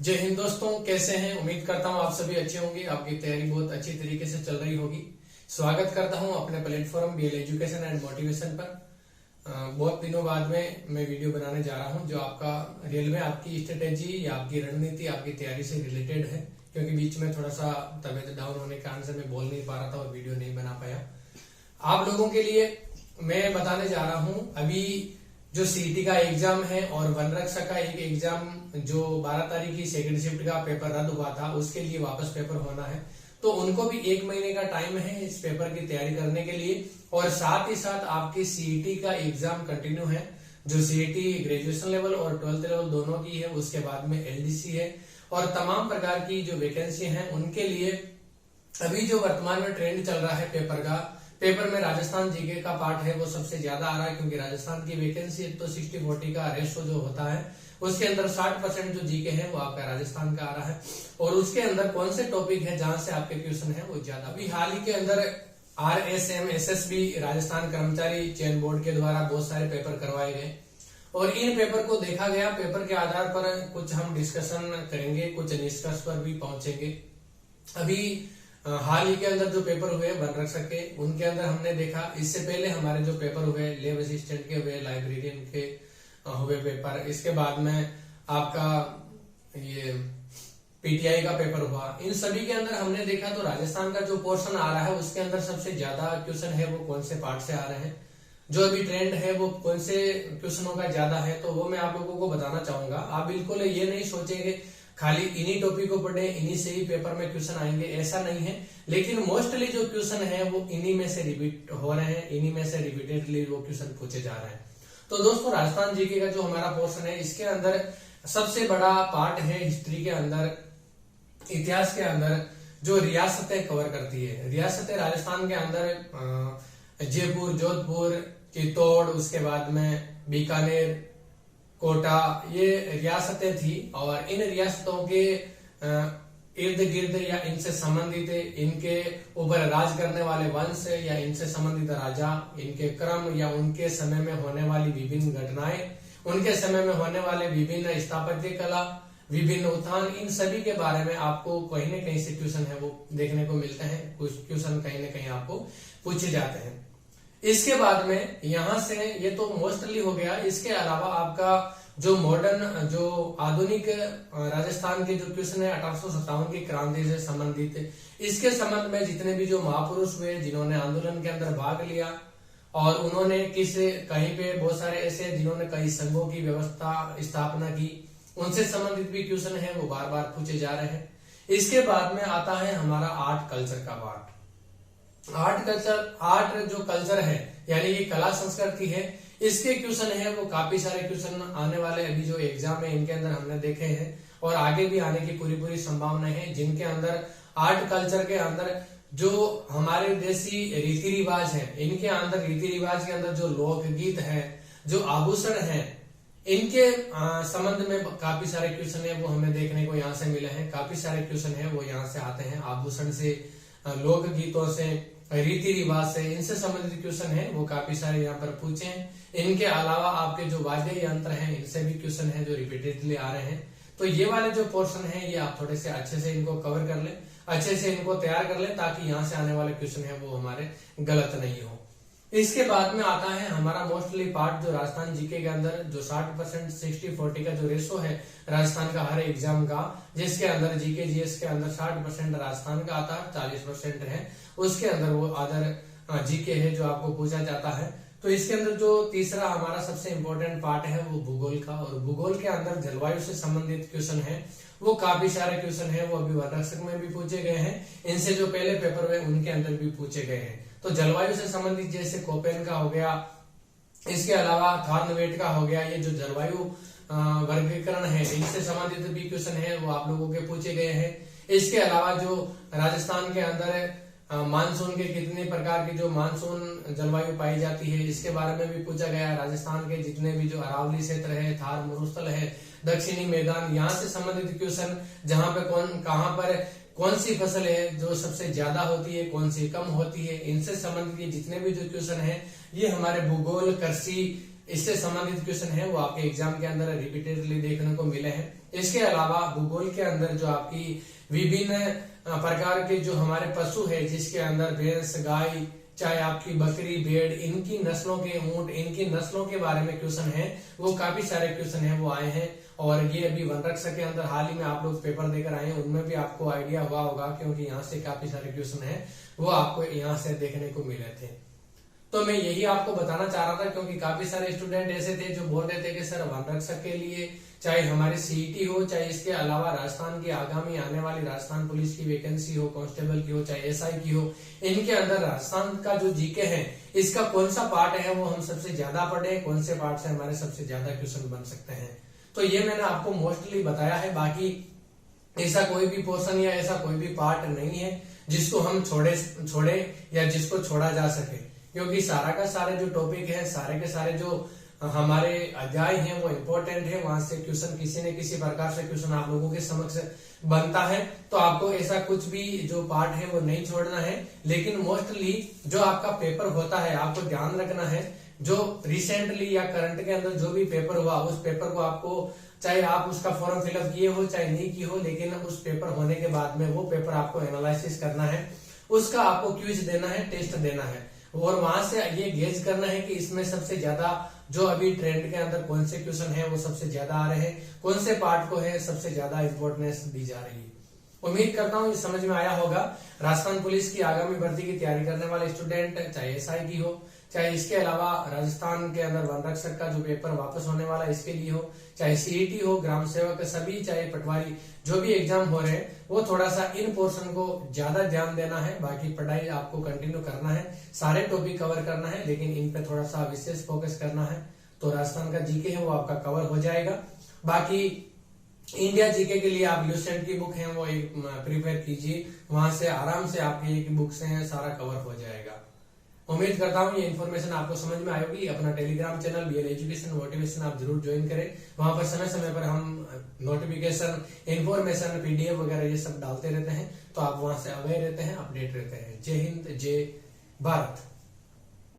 जय हिंद दोस्तों, कैसे हैं। उम्मीद करता हूं आप सभी अच्छे होंगे। आपकी तैयारी बहुत अच्छी तरीके से चल रही होगी। स्वागत करता हूं अपने platform BL education and motivation पर। बहुत दिनों बाद में मैं वीडियो बनाने जा रहा हूं जो आपका रियल में आपकी स्ट्रेटेजी या आपकी रणनीति आपकी तैयारी से रिलेटेड है, क्योंकि बीच में थोड़ा सा तबीयत डाउन होने के कारण से मैं बोल नहीं पा रहा था और वीडियो नहीं बना पाया। आप लोगों के लिए मैं बताने जा रहा हूं अभी जो सीईटी का एग्जाम है और वनरक्षक का एक एग्जाम जो 12 तारीख की सेकंड शिफ्ट का पेपर रद्द हुआ था, उसके लिए वापस पेपर होना है। तो उनको भी 1 महीने का टाइम है इस पेपर की तैयारी करने के लिए। और साथ ही साथ आपकी सीईटी का एग्जाम कंटिन्यू है, जो सीईटी ग्रेजुएशन लेवल और 12th लेवल दोनों की है। उसके बाद में एलडीसी है और तमाम प्रकार की जो वैकेंसी है उनके लिए अभी जो वर्तमान में ट्रेंड चल रहा है पेपर में राजस्थान जीके का पार्ट है वो सबसे ज्यादा आ रहा है, क्योंकि राजस्थान की वैकेंसी तो 60-40 का रेशो जो होता है उसके अंदर 60% जो जीके है वो आपका राजस्थान का आ रहा है। और उसके अंदर कौन से टॉपिक है जहां से आपके क्वेश्चन है वो ज्यादा। अभी हाल ही के अंदर RSM SSB राजस्थान कर्मचारी चयन बोर्ड के द्वारा बहुत सारे पेपर करवाए गए और इन पेपर को देखा गया। पेपर के आधार पर कुछ हम डिस्कशन करेंगे, कुछ निष्कर्ष पर भी पहुंचेंगे। अभी हाल ही के अंदर जो पेपर हुए वनरक्षक के, उनके अंदर हमने देखा, इससे पहले हमारे जो पेपर हुए लैब असिस्टेंट के हुए, लाइब्रेरियन के हुए पेपर, इसके बाद में आपका ये पीटीआई का पेपर हुआ। इन सभी के अंदर हमने देखा तो राजस्थान का जो पोर्शन आ रहा है उसके अंदर सबसे ज्यादा क्वेश्चन है वो कौन से पार्ट से आ रहे हैं, जो अभी ट्रेंड है वो कौन से क्वेश्चनों का ज्यादा है, तो वो मैं आप लोगों को बताना चाहूंगा। आप बिल्कुल ये नहीं सोचेंगे खाली इन्हीं टॉपिक को पढ़े, इन्हीं से ही पेपर में क्वेश्चन आएंगे, ऐसा नहीं है। लेकिन मोस्टली जो क्वेश्चन है वो इन्हीं में से रिपीट हो रहे हैं, इन्हीं में से रिपीटेडली वो क्वेश्चन पूछे जा रहे हैं। तो दोस्तों राजस्थान जीके का जो हमारा पोर्शन है इसके अंदर सबसे बड़ा पार्ट है हिस्ट्री के अंदर, इतिहास के अंदर जो रियासतें कवर करती है। रियासतें राजस्थान के अंदर जयपुर, जोधपुर, चित्तौड़, उसके बाद में बीकानेर, कोटा, ये रियासतें थी। और इन रियासतों के इर्द गिर्द या इनसे संबंधित इनके ऊपर राज करने वाले वंश या इनसे संबंधित राजा, इनके क्रम या उनके समय में होने वाली विभिन्न घटनाएं, उनके समय में होने वाले विभिन्न स्थापत्य कला, विभिन्न उत्थान, इन सभी के बारे में आपको कहीं न कहीं से क्वेश्चन है वो देखने को मिलते हैं। कुछ क्वेश्चन कहीं न कहीं आपको पूछे जाते हैं। इसके बाद में यहां से ये तो मोस्टली हो गया। इसके अलावा आपका जो मॉडर्न जो आधुनिक राजस्थान के जो क्वेश्चन है 1857 की क्रांति से संबंधित, इसके संबंध में जितने भी जो महापुरुष हुए जिन्होंने आंदोलन के अंदर भाग लिया और उन्होंने कहीं पे बहुत सारे ऐसे जिन्होंने कई संघों की व्यवस्था स्थापना की, उनसे संबंधित भी क्वेश्चन है वो बार बार पूछे जा रहे हैं। इसके बाद में आता है हमारा आर्ट कल्चर का पार्ट। आर्ट जो कल्चर है यानी कि कला संस्कृति है, इसके क्वेश्चन है वो काफी सारे क्वेश्चन आने वाले अभी जो एग्जाम है इनके अंदर हमने देखे हैं और आगे भी आने की पूरी संभावना है, जिनके अंदर आर्ट कल्चर के अंदर जो हमारे देसी रीति रिवाज है, इनके अंदर रीति रिवाज के अंदर जो लोकगीत है, जो आभूषण है, इनके संबंध में काफी सारे क्वेश्चन है वो हमें देखने को यहाँ से मिले हैं। काफी सारे क्वेश्चन है वो यहाँ से आते हैं, आभूषण से, लोकगीतों से, रीति रिवाज से, इनसे संबंधित क्वेश्चन है वो काफी सारे यहाँ पर पूछे हैं। इनके अलावा आपके जो वाद्य यंत्र हैं इनसे भी क्वेश्चन है जो रिपीटेडली आ रहे हैं। तो ये वाले जो पोर्शन है ये आप थोड़े से अच्छे से इनको कवर कर लें, अच्छे से इनको तैयार कर लें, ताकि यहाँ से आने वाले क्वेश्चन है वो हमारे गलत नहीं हो। इसके बाद में आता है हमारा मोस्टली पार्ट जो राजस्थान जीके के अंदर जो 60% 60-40 का जो रेशो है राजस्थान का हर एग्जाम का, जिसके अंदर जीके जीएस के अंदर 60% राजस्थान का आता है, 40% है उसके अंदर वो अदर जीके है जो आपको पूछा जाता है। तो इसके अंदर जो तीसरा हमारा सबसे इंपॉर्टेंट पार्ट है वो भूगोल का, और भूगोल के अंदर जलवायु से संबंधित क्वेश्चन है वो काफी सारे क्वेश्चन है वो अभी वनरक्षक में भी पूछे गए हैं, इनसे जो पहले पेपर हुए उनके अंदर भी पूछे गए हैं। तो जलवायु से संबंधित जैसे कोपेन का हो गया, इसके अलावा थॉर्नवेट का हो गया, ये जो जलवायु वर्गीकरण है इनसे संबंधित भी क्वेश्चन है वो आप लोगों के पूछे गए हैं। इसके अलावा जो राजस्थान के अंदर मानसून के कितने प्रकार की जो मानसून जलवायु पाई जाती है इसके बारे में भी पूछा गया। राजस्थान के जितने भी जो अरावली क्षेत्र है, थार मरुस्थल है, दक्षिणी मैदान, यहाँ से संबंधित क्वेश्चन, जहां पे कहाँ पर कौन सी फसल है जो सबसे ज्यादा होती है, कौन सी कम होती है, इनसे संबंधित जितने भी जो क्वेश्चन है ये हमारे भूगोल, कृषि इससे संबंधित क्वेश्चन है वो आपके एग्जाम के अंदर रिपीटेडली देखने को मिले हैं। इसके अलावा भूगोल के अंदर जो आपकी विभिन्न प्रकार के जो हमारे पशु है, जिसके अंदर भैंस, गाय, चाहे आपकी बकरी, भेड़, इनकी नस्लों के, ऊंट, इनकी नस्लों के बारे में क्वेश्चन है, वो काफी सारे क्वेश्चन है वो आए हैं। और ये अभी वनरक्षक के अंदर हाल ही में आप लोग पेपर देकर आए हैं, उनमें भी आपको आइडिया हुआ होगा, क्योंकि यहाँ से काफी सारे क्वेश्चन है वो आपको यहाँ से देखने को मिले थे। तो मैं यही आपको बताना चाह रहा था, क्योंकि काफी सारे स्टूडेंट ऐसे थे जो बोल रहे थे कि सर वनरक्षक के लिए चाहे हमारे सीईटी हो, चाहे इसके अलावा राजस्थान की आगामी आने वाली राजस्थान पुलिस की वैकेंसी हो, कांस्टेबल की हो, चाहे एसआई की हो, इनके अंदर राजस्थान का जो जीके है इसका कौन सा पार्ट है वो हम सबसे ज्यादा पढ़े, कौन से पार्ट से हमारे सबसे ज्यादा क्वेश्चन बन सकते हैं। तो ये मैंने आपको मोस्टली बताया है। बाकी ऐसा कोई भी पोर्शन या ऐसा कोई भी पार्ट नहीं है जिसको हम छोड़े या जिसको छोड़ा जा सके, क्योंकि सारा का सारे जो टॉपिक है, सारे के सारे जो हमारे अध्याय हैं वो इम्पोर्टेंट है। वहां से क्वेश्चन किसी न किसी प्रकार से क्वेश्चन आप लोगों के समक्ष बनता है। तो आपको ऐसा कुछ भी जो पार्ट है वो नहीं छोड़ना है। लेकिन मोस्टली जो आपका पेपर होता है आपको ध्यान रखना है, जो रिसेंटली या करंट के अंदर जो भी पेपर हुआ उस पेपर को आपको, चाहे आप उसका फॉर्म फिलअप किए हो चाहे नहीं किए हो, लेकिन उस पेपर होने के बाद में वो पेपर आपको एनालिसिस करना है, उसका आपको क्विज देना है, टेस्ट देना है, और वहां से ये गेज करना है कि इसमें सबसे ज्यादा जो अभी ट्रेंड के अंदर कौन से क्वेश्चन है वो सबसे ज्यादा आ रहे हैं, कौन से पार्ट को है सबसे ज्यादा इंपोर्टेंस दी जा रही है। उम्मीद करता हूँ ये समझ में आया होगा। राजस्थान पुलिस की आगामी भर्ती की तैयारी करने वाले स्टूडेंट, चाहे एसआई की हो, चाहे इसके अलावा राजस्थान के अंदर वनरक्षक का जो पेपर वापस होने वाला इसके लिए हो, चाहे सीईटी हो, ग्राम सेवक, सभी, चाहे पटवारी, जो भी एग्जाम हो रहे हैं वो थोड़ा सा इन पोर्शन को ज्यादा ध्यान देना है। बाकी पढ़ाई आपको कंटिन्यू करना है, सारे टॉपिक कवर करना है, लेकिन इन पे थोड़ा सा विशेष फोकस करना है, तो राजस्थान का जीके है वो आपका कवर हो जाएगा। बाकी इंडिया जीके के लिए आप ल्यूसेंट की बुक है वो प्रिपेयर कीजिए, वहां से आराम से आपकी एक बुक से सारा कवर हो जाएगा। उम्मीद करता हूँ ये इन्फॉर्मेशन आपको समझ में आएगी। अपना Telegram channel BL education motivation आप जरूर ज्वाइन करें, वहां पर समय समय पर हम नोटिफिकेशन, इन्फॉर्मेशन, पीडीएफ वगैरह ये सब डालते रहते हैं, तो आप वहां से अवेयर रहते हैं, अपडेट रहते हैं। जय हिंद, जय भारत।